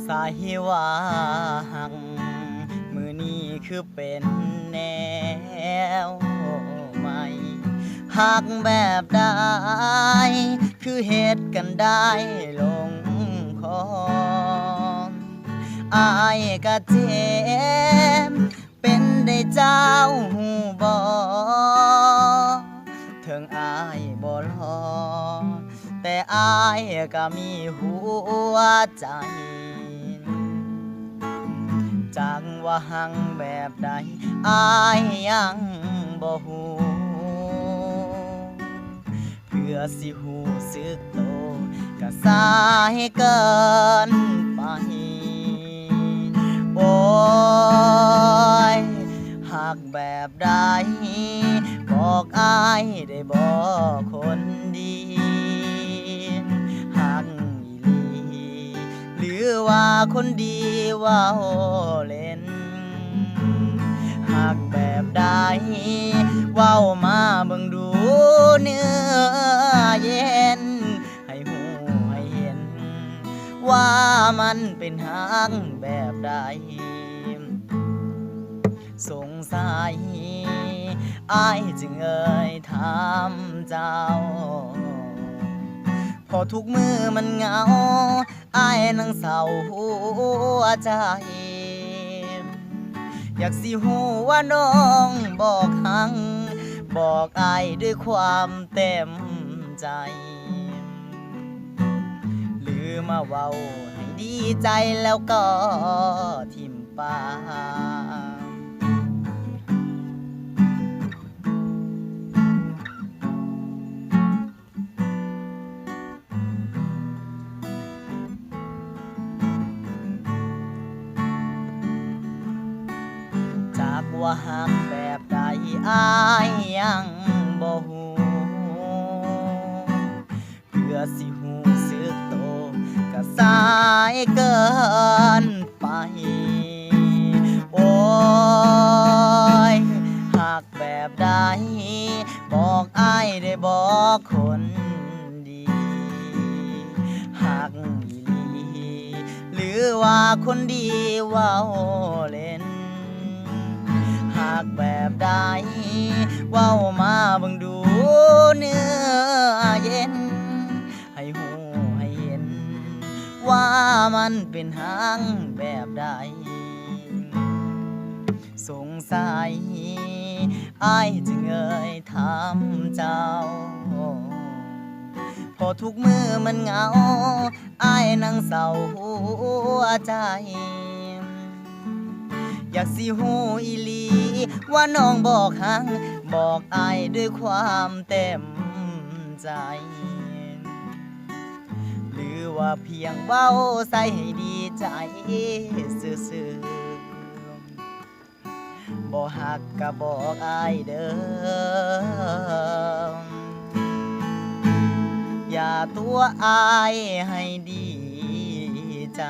สาเหว่าหักมือนี้คือเป็นแนวใหม่หักแบบใดคือเหตุกันได้ลงคออายกะเจ็บเป็นได้เจ้าหูบ่ถึงอายบ่รอแต่อายก็มีหัวใจจังว่าหังแบบใดอายยังบ่ฮู้เพื่อสิฮู้สึกโตก็สายเกินไปโอ้ยหักแบบใดบอกอายได้บ่คนดีหักอีหลีหรือว่าคนดีว่าโหเล่นหักแบบใดเว้ามาเบิ่งดูเนื้อเย็นให้หูให้เห็นว่ามันเป็นหักแบบใดสงสัยอายจึงเอ่ยถามเจ้าพอทุกมือมันเหงาอายนั่งเศร้าหัวใจอยากสิฮู้ว่าน้องบอกหังบอกอายด้วยความเต็มใจหรือมาเว้าให้ดีใจแล้วก็ทิมปาจากว่าหักแบบใดอายยังบ่ฮู้เพื่อสิฮู้สึกโตก็สายเกินไปโอ้ยหักแบบใดบอกอายได้บอกคนดีหักอีหลีหรือว่าคนดีว่าโหเล่นหักแบบใดเว้ามาเบิ่งดูเนื้อเย็นให้หูให้เห็นว่ามันเป็นหักแบบใดสงสัยอายจึงเอ่ยถามเจ้าพอทุกมือมันเหงาอายนั่งเศร้าหัวใจอยากสิฮู้อีหลีว่าน้องบอกหังบอกอายด้วยความเต็มใจหรือว่าเพียงเว้าใส่ให้ดีใจซื่อๆบ่ฮักก็บอกอายเด้ออย่าตัวอายให้ดีใจ